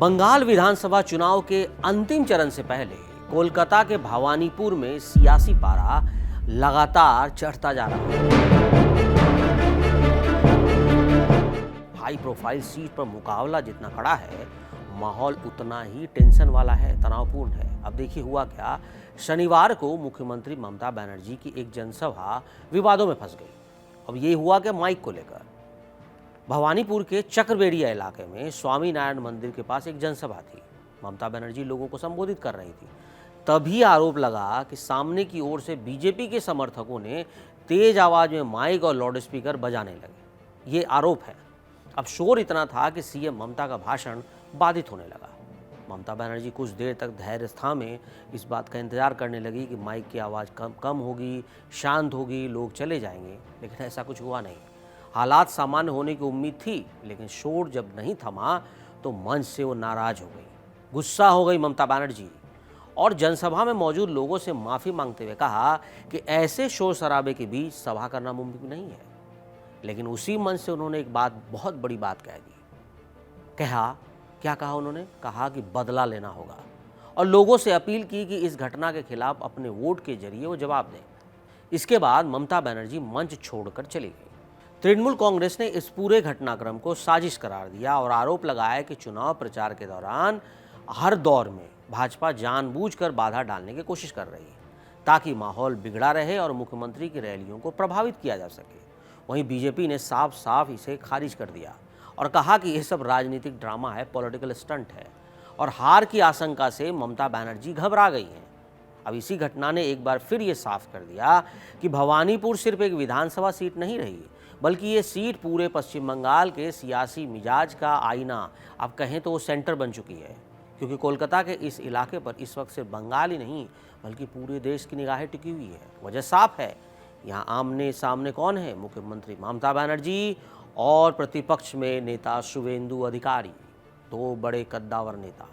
बंगाल विधानसभा चुनाव के अंतिम चरण से पहले कोलकाता के भवानीपुर में सियासी पारा लगातार चढ़ता जा रहा है। हाई प्रोफाइल सीट पर मुकाबला जितना कड़ा है, माहौल उतना ही टेंशन वाला है, तनावपूर्ण है। अब देखिए हुआ क्या, शनिवार को मुख्यमंत्री ममता बनर्जी की एक जनसभा विवादों में फंस गई। अब ये हुआ कि माइक को लेकर भवानीपुर के चक्रबेड़िया इलाके में स्वामी नारायण मंदिर के पास एक जनसभा थी। ममता बनर्जी लोगों को संबोधित कर रही थी। तभी आरोप लगा कि सामने की ओर से बीजेपी के समर्थकों ने तेज आवाज में माइक और लाउड स्पीकर बजाने लगे। ये आरोप है। अब शोर इतना था कि सीएम ममता का भाषण बाधित होने लगा। ममता बनर्जी कुछ देर तक धैर्य थामे इस बात का इंतजार करने लगी कि माइक की आवाज़ कम होगी, शांत होगी, लोग चले जाएंगे, लेकिन ऐसा कुछ हुआ नहीं। हालात सामान्य होने की उम्मीद थी, लेकिन शोर जब नहीं थमा तो मंच से वो नाराज हो गई, गुस्सा हो गई ममता बनर्जी और जनसभा में मौजूद लोगों से माफ़ी मांगते हुए कहा कि ऐसे शोर शराबे के बीच सभा करना मुमकिन नहीं है। लेकिन उसी मंच से उन्होंने एक बहुत बड़ी बात कह दी। क्या कहा उन्होंने? कहा कि बदला लेना होगा और लोगों से अपील की कि इस घटना के खिलाफ अपने वोट के जरिए वो जवाब दें। इसके बाद ममता बनर्जी मंच छोड़कर चली गई। तृणमूल कांग्रेस ने इस पूरे घटनाक्रम को साजिश करार दिया और आरोप लगाया कि चुनाव प्रचार के दौरान हर दौर में भाजपा जानबूझकर बाधा डालने की कोशिश कर रही है ताकि माहौल बिगड़ा रहे और मुख्यमंत्री की रैलियों को प्रभावित किया जा सके। वहीं बीजेपी ने साफ साफ इसे खारिज कर दिया और कहा कि यह सब राजनीतिक ड्रामा है, पॉलिटिकल स्टंट है और हार की आशंका से ममता बनर्जी घबरा गई हैं। अब इसी घटना ने एक बार फिर ये साफ कर दिया कि भवानीपुर सिर्फ एक विधानसभा सीट नहीं रही, बल्कि ये सीट पूरे पश्चिम बंगाल के सियासी मिजाज का आईना, अब कहें तो वो सेंटर बन चुकी है। क्योंकि कोलकाता के इस इलाके पर इस वक्त सिर्फ बंगाल ही नहीं बल्कि पूरे देश की निगाहें टिकी हुई है। वजह साफ है, यहाँ आमने सामने कौन है? मुख्यमंत्री ममता बनर्जी और प्रतिपक्ष में नेता शुवेंदु अधिकारी, दो बड़े कद्दावर नेता।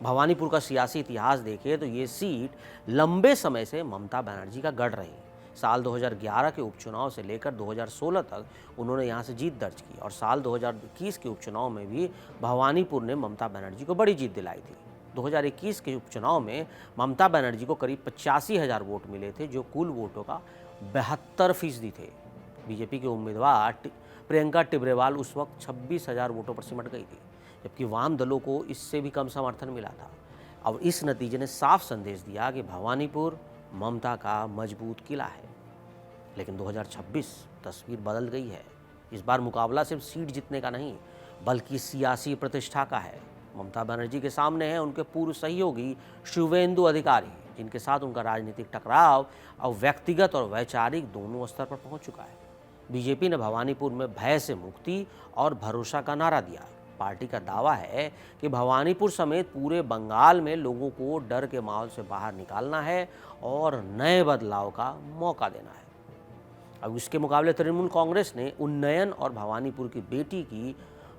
भवानीपुर का सियासी इतिहास देखें तो ये सीट लंबे समय से ममता बनर्जी का गढ़ रही। साल 2011 के उपचुनाव से लेकर 2016 तक उन्होंने यहाँ से जीत दर्ज की और साल 2021 के उपचुनाव में भी भवानीपुर ने ममता बनर्जी को बड़ी जीत दिलाई थी। 2021 के उपचुनाव में ममता बनर्जी को करीब 85,000 वोट मिले थे, जो कुल वोटों का 72% थे। बीजेपी के उम्मीदवार प्रियंका टिब्रेवाल उस वक्त 26,000 वोटों पर सिमट गई थी, जबकि वाम दलों को इससे भी कम समर्थन मिला था। अब इस नतीजे ने साफ संदेश दिया कि भवानीपुर ममता का मजबूत किला है। लेकिन 2026 तस्वीर बदल गई है। इस बार मुकाबला सिर्फ सीट जीतने का नहीं बल्कि सियासी प्रतिष्ठा का है। ममता बनर्जी के सामने हैं उनके पूर्व सहयोगी शुवेंदु अधिकारी, जिनके साथ उनका राजनीतिक टकराव अब व्यक्तिगत और वैचारिक दोनों स्तर पर पहुंच चुका है। बीजेपी ने भवानीपुर में भय से मुक्ति और भरोसा का नारा दिया। पार्टी का दावा है कि भवानीपुर समेत पूरे बंगाल में लोगों को डर के माहौल से बाहर निकालना है और नए बदलाव का मौका देना है। अब इसके मुकाबले तृणमूल कांग्रेस ने उन्नयन और भवानीपुर की बेटी की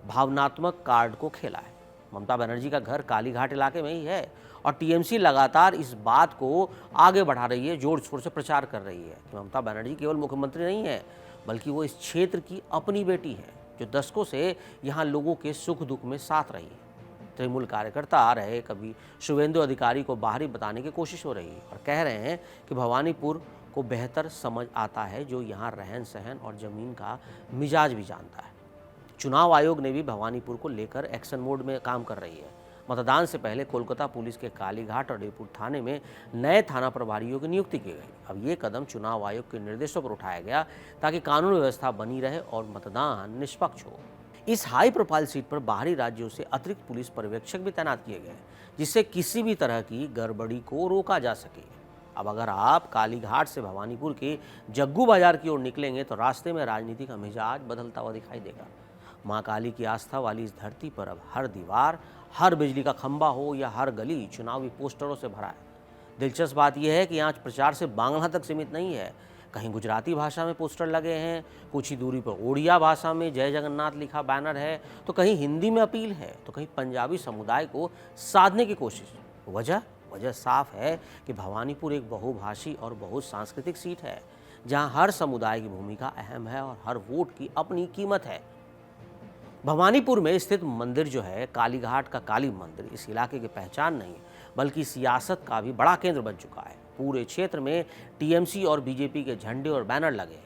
भावनात्मक कार्ड को खेला है। ममता बनर्जी का घर कालीघाट इलाके में ही है और टीएमसी लगातार इस बात को आगे बढ़ा रही है, जोर शोर से प्रचार कर रही है कि ममता बनर्जी केवल मुख्यमंत्री नहीं है बल्कि वो इस क्षेत्र की अपनी बेटी है, जो दशकों से यहाँ लोगों के सुख दुख में साथ रही है। तृणमूल कार्यकर्ता आ रहे कभी शुवेंदु अधिकारी को बाहरी बताने की कोशिश हो रही है और कह रहे हैं कि भवानीपुर को बेहतर समझ आता है, जो यहाँ रहन सहन और ज़मीन का मिजाज भी जानता है। चुनाव आयोग ने भी भवानीपुर को लेकर एक्शन मोड में काम कर रही है। मतदान से पहले कोलकाता पुलिस के कालीघाट और जयपुर थाने में नए थाना प्रभारियों की नियुक्ति की गई। अब ये कदम चुनाव आयोग के निर्देशों पर उठाया गया ताकि कानून व्यवस्था बनी रहे और मतदान निष्पक्ष हो। इस हाई प्रोफाइल सीट पर बाहरी राज्यों से अतिरिक्त पुलिस पर्यवेक्षक भी तैनात किए गए, जिससे किसी भी तरह की गड़बड़ी को रोका जा सके। अब अगर आप कालीघाट से भवानीपुर के जग्गू बाजार की ओर निकलेंगे तो रास्ते में राजनीति का मिजाज बदलता हुआ दिखाई देगा। माँ काली की आस्था वाली इस धरती पर अब हर दीवार, हर बिजली का खंभा हो या हर गली चुनावी पोस्टरों से भरा है। दिलचस्प बात यह है कि यहाँ प्रचार से बांग्ला तक सीमित नहीं है। कहीं गुजराती भाषा में पोस्टर लगे हैं, कुछ ही दूरी पर ओडिया भाषा में जय जगन्नाथ लिखा बैनर है, तो कहीं हिंदी में अपील है, तो कहीं पंजाबी समुदाय को साधने की कोशिश। वजह साफ है कि भवानीपुर एक बहुभाषी और बहुसांस्कृतिक सीट है, जहां हर समुदाय की भूमिका अहम है और हर वोट की अपनी कीमत है। भवानीपुर में स्थित मंदिर जो है कालीघाट का काली मंदिर इस इलाके की पहचान नहीं बल्कि सियासत का भी बड़ा केंद्र बन चुका है। पूरे क्षेत्र में टीएमसी और बीजेपी के झंडे और बैनर लगे हैं।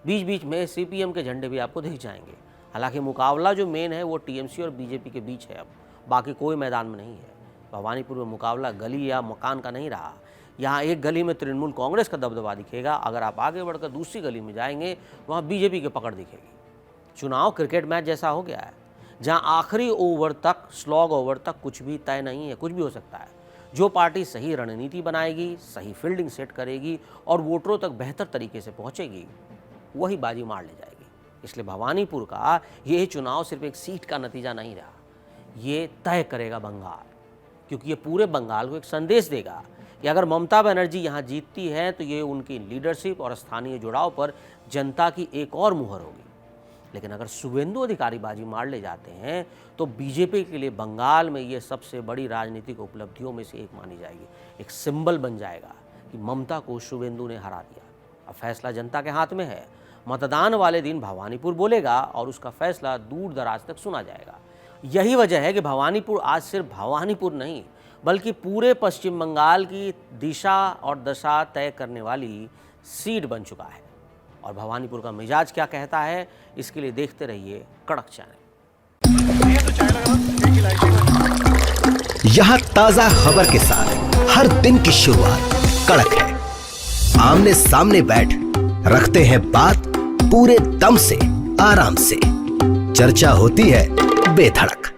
बीच बीच में सीपीएम के झंडे भी आपको दिख जाएंगे। हालांकि मुकाबला जो मेन है वो टीएमसी और बीजेपी के बीच है, अब बाकी कोई मैदान में नहीं है। भवानीपुर में मुकाबला गली या मकान का नहीं रहा। यहाँ एक गली में तृणमूल कांग्रेस का दबदबा दिखेगा, अगर आप आगे बढ़कर दूसरी गली में जाएंगे वहाँ बीजेपी की पकड़ दिखेगी। चुनाव क्रिकेट मैच जैसा हो गया है, जहाँ आखिरी ओवर तक, स्लॉग ओवर तक कुछ भी तय नहीं है, कुछ भी हो सकता है। जो पार्टी सही रणनीति बनाएगी, सही फील्डिंग सेट करेगी और वोटरों तक बेहतर तरीके से पहुंचेगी, वही बाजी मार ले जाएगी। इसलिए भवानीपुर का ये चुनाव सिर्फ एक सीट का नतीजा नहीं रहा, ये तय करेगा बंगाल, क्योंकि ये पूरे बंगाल को एक संदेश देगा कि अगर ममता बनर्जी यहाँ जीतती है तो ये उनकी लीडरशिप और स्थानीय जुड़ाव पर जनता की एक और मुहर होगी। लेकिन अगर शुभेंदु अधिकारी बाजी मार ले जाते हैं तो बीजेपी के लिए बंगाल में ये सबसे बड़ी राजनीतिक उपलब्धियों में से एक मानी जाएगी। एक सिंबल बन जाएगा कि ममता को शुभेंदु ने हरा दिया। अब फैसला जनता के हाथ में है। मतदान वाले दिन भवानीपुर बोलेगा और उसका फैसला दूर दराज तक सुना जाएगा। यही वजह है कि भवानीपुर आज सिर्फ भवानीपुर नहीं बल्कि पूरे पश्चिम बंगाल की दिशा और दशा तय करने वाली सीट बन चुका है। और भवानीपुर का मिजाज क्या कहता है, इसके लिए देखते रहिए कड़क चैनल। यहाँ ताजा खबर के साथ हर दिन की शुरुआत कड़क है। आमने सामने बैठ रखते हैं बात पूरे दम से, आराम से। चर्चा होती है बेधड़क।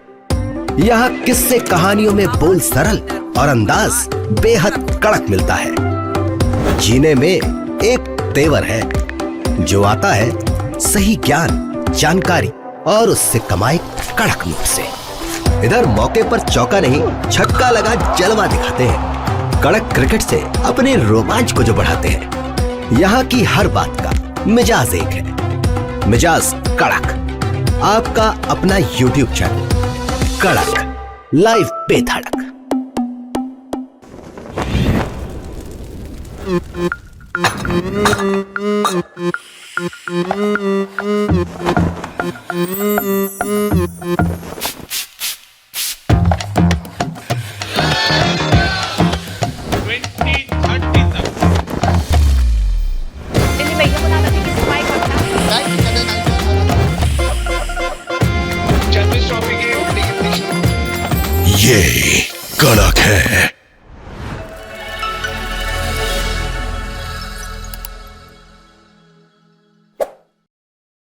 यहाँ किस्से कहानियों में बोल सरल और अंदाज बेहद कड़क मिलता है। जीने में एक तेवर है जो आता है सही ज्ञान, जानकारी और उससे कमाई कड़क नोट से। इधर मौके पर चौका नहीं, छक्का लगा जलवा दिखाते हैं। कड़क क्रिकेट से अपने रोमांच को जो बढ़ाते हैं। यहाँ की हर बात का मिजाज एक है, मिजाज कड़क। आपका अपना YouTube चैनल कड़क लाइव बेधड़क।